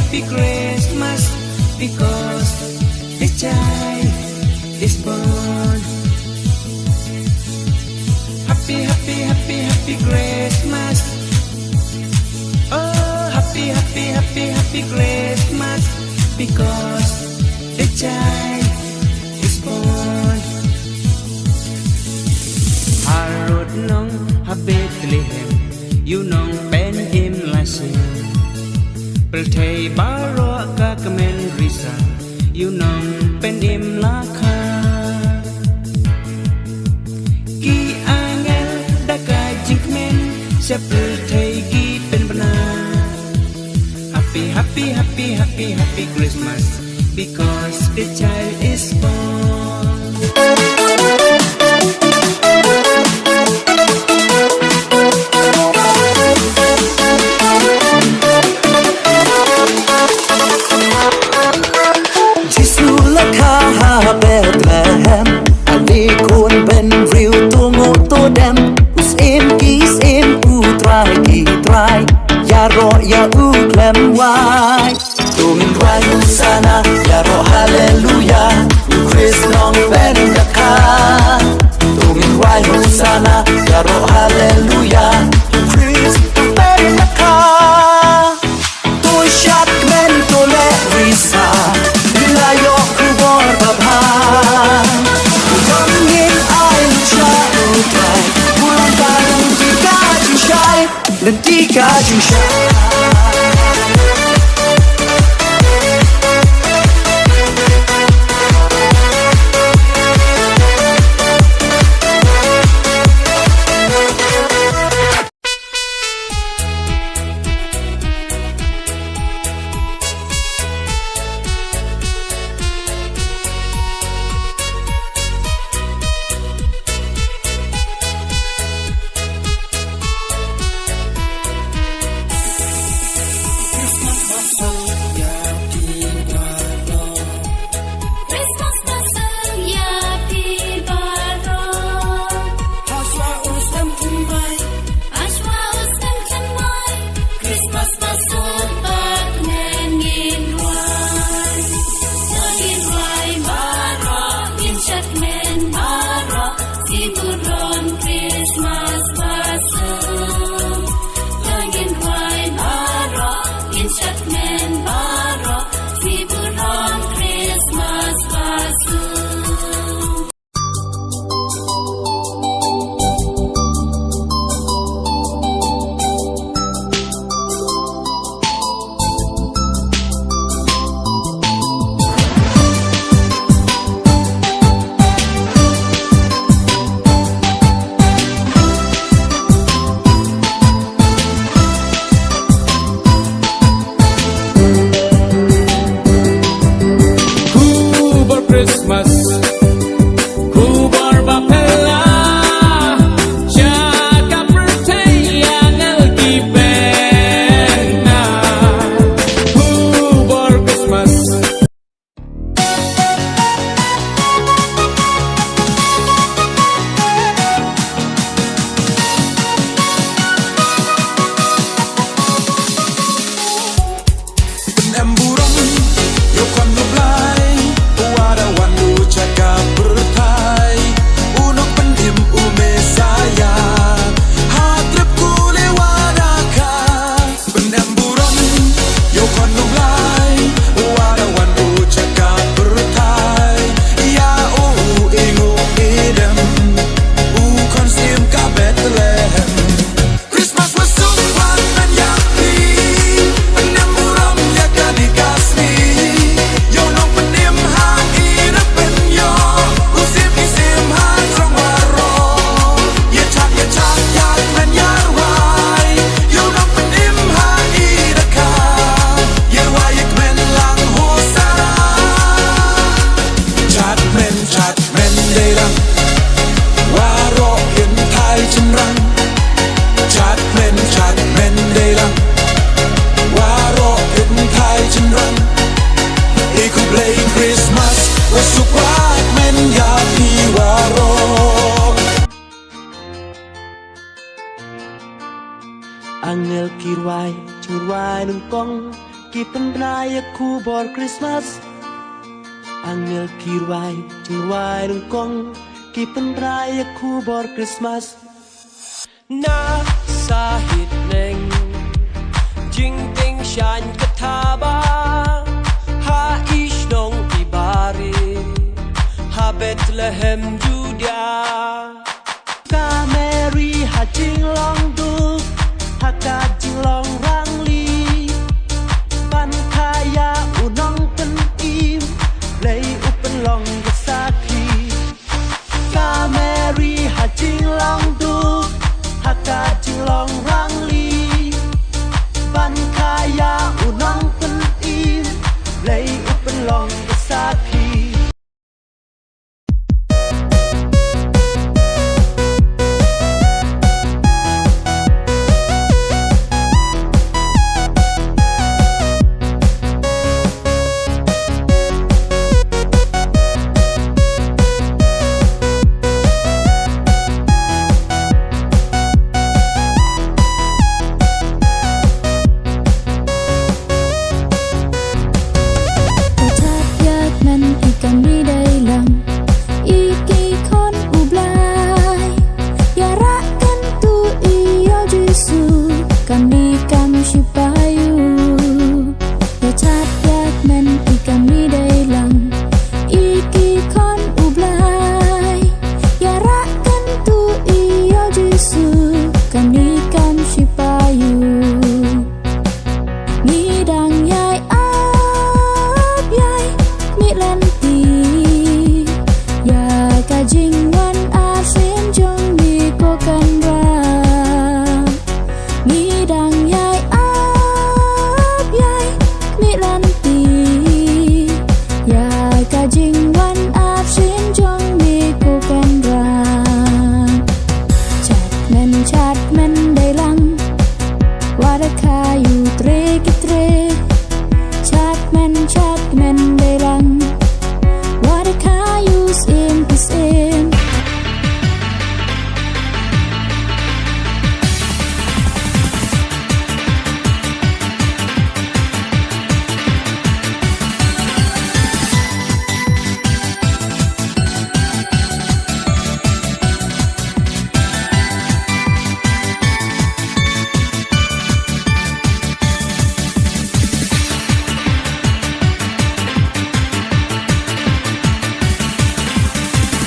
happy Christmas, because the child is born. Happy, happy, happy, happy Christmas. Oh, happy, happy, happy, happy Christmas, because the child is born. Harod nong ha Bethlehem, you nong pen him lasing. Peltei baro ka kemen risa, you nong pen him laka. Ki angel da ka jingmen, sa peltei ki pen benar. Happy, happy, happy, happy, happy Christmas, because the child is born. Bethlehem, adi kun ben riu tu ngo tu dem, us em kis em u try ki try, ya ro ya u klem wai, tu min wai sana, ya ro hallelujah, Chris long ben da ka, tu min wai sana, ya ro hallelujah, Chris ben da ka, tu shat men tu le risa, la yo ku bor babha. Lentica Jusha. Angel kirwai churwai nung kong Keep raya ku bor Christmas Angel kirwai Jirwai rungkong Keep raya ku bor Christmas Na sahit neng Jing ting shan kataba Ha ish nong ibari Ha Bethlehem Judea Ka Mary ha jing long du Ha ka jing long rang li Ban kaya unong pen im Lay upen long gesaki Ka Mary ha jing long du Ha ka jing long rang li Ban kaya unong pen im Lay upen long gesaki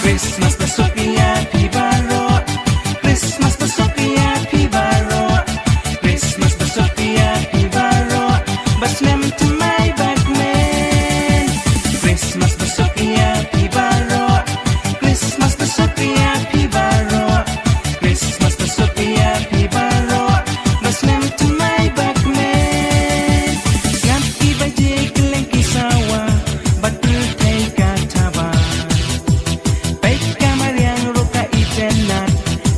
Christmas besok ia tiba roh Christmas besok ia tiba roh Christmas besok ia tiba roh Basmem temai Batman Christmas besok ia tiba roh Christmas besok ia tiba roh Christmas besok ia tiba roh Basmem temai Batman Ngap iba je keleng kisawa Batul thai kataba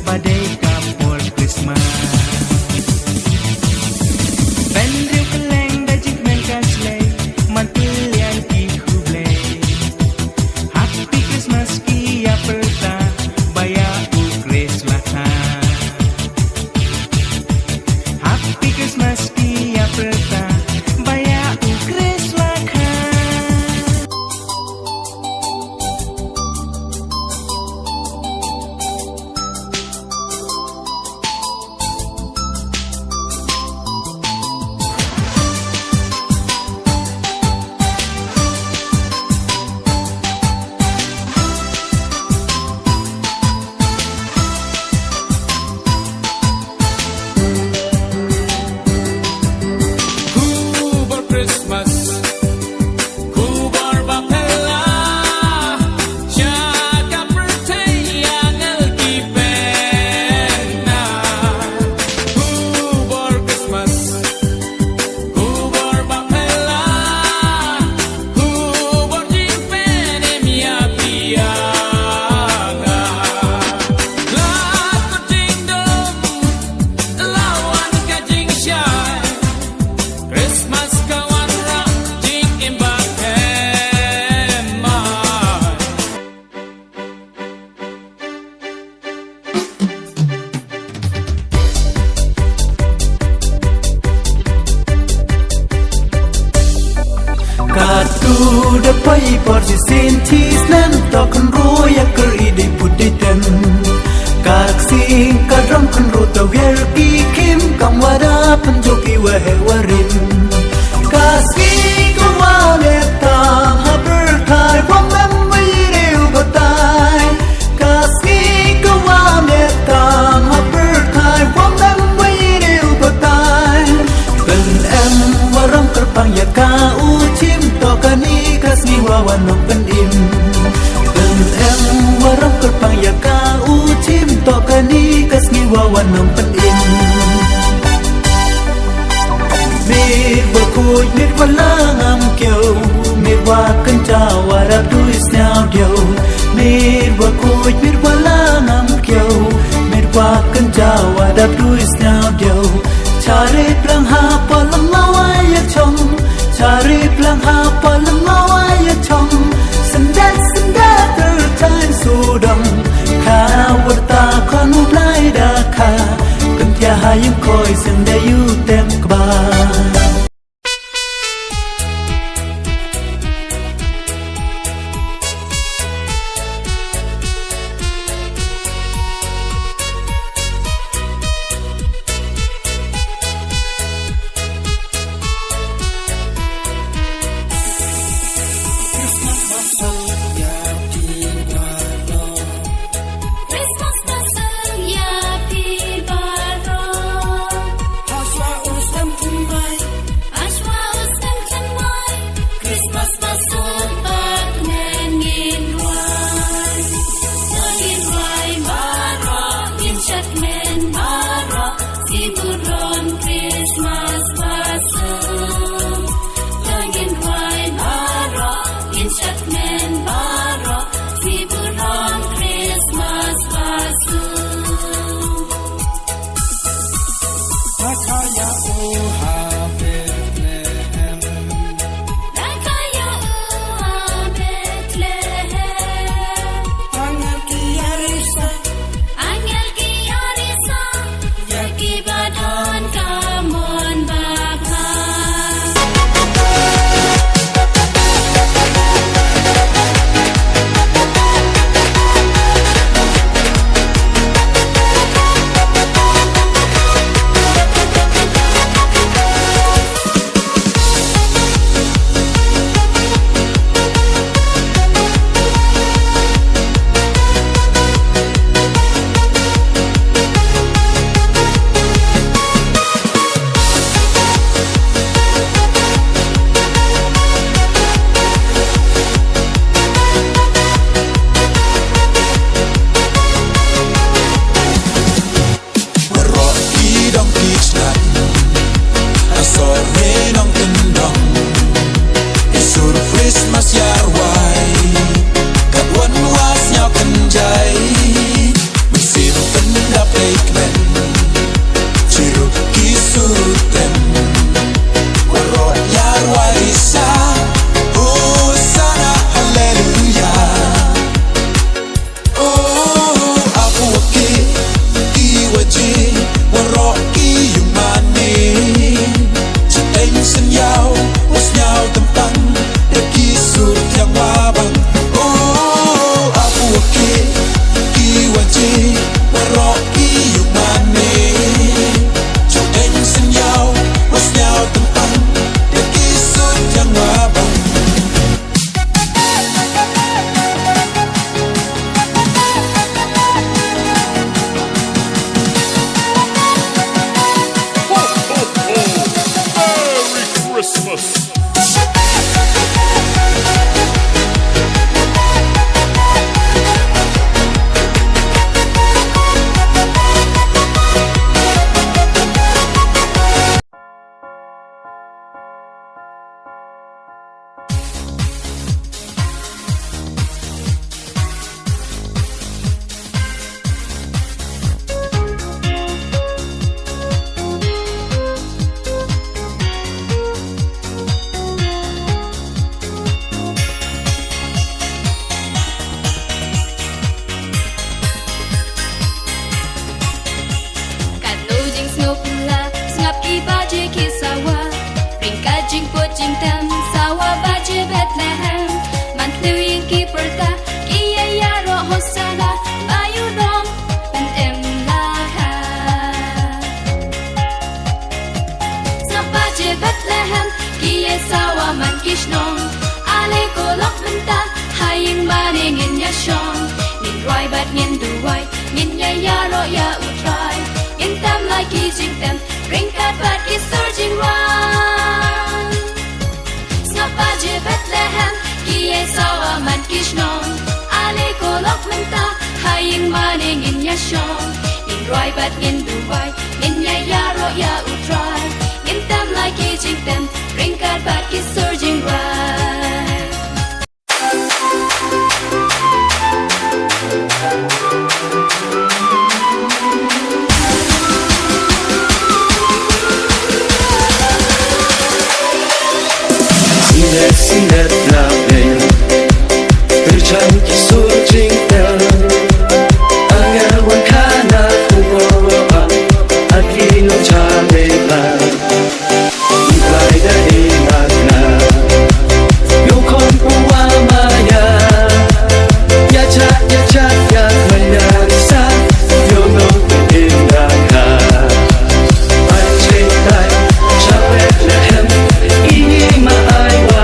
Badai kapur Christmas Bandril keleng dajik men kaslay Mantul yang ki hublay Happy Christmas ki ya perta Baya ukres laka Happy Christmas ki ya perta Baya ukres laka cheese nem to kan ro ya kari de put de tem kak si ka drum kan ro to wer ki kim kam wada panjoki wa he warin kasi ko wa le ta ha per kai from them we de ubatai kasi ko wa le ta ha per kai from them we de ubatai ben em waram terpang ya ka u chim to kani kasi wa wanong pen im ben em waram terpang ya ka u chim to kani kasi wa wanong pen im mir berkuj mir walangam kyo mir wa kan jawa rap tu isnao dio mir berkuj mir walangam kyo mir wa kan jawa rap tu isnao dio chare plang ha palang lawaya chong chare plang ha palang lawaya chong sendat tertain sudam ka warta kanu blai da ka kan tia hayim koi sende yu tem kba shepherd kia ya ro hosana bayu dong ben em la kha sapa je Bethlehem kia sawa man kishnong ale ko lok menta haying maning in ya shong nin roi bat nin du wai nin ya ro ya utrai in tam like kijing them bring cat but is surging round sapa je Bethlehem kia sawa man kishnong ale ko lok menta haying maning in ya shong nin roi bat nin du wai nin ya ro ya utrai in tam like kijing them bring cat but is surging round. Sinet la ben Perchan ki surging bell Angel wan kana kuboa Adlino chabela Ibai da imagna Yukon kuwa maya Yacha ya manarisa Yono indaka Baichai Bethlehem Ima aiwa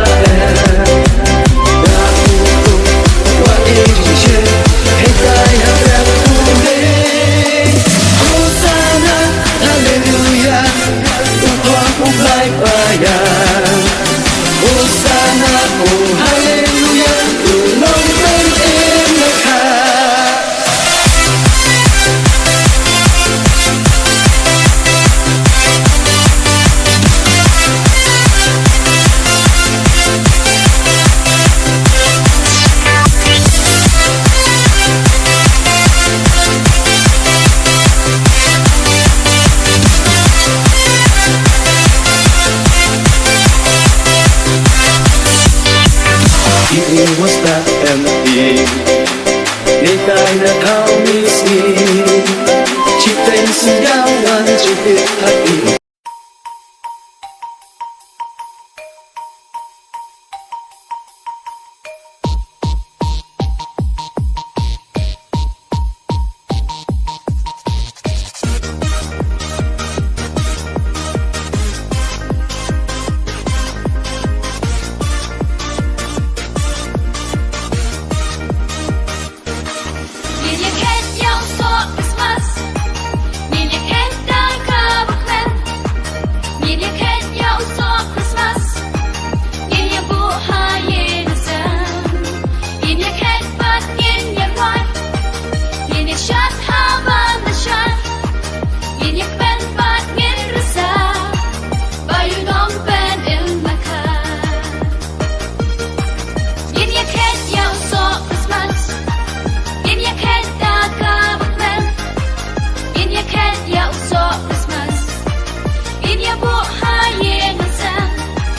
It was that empty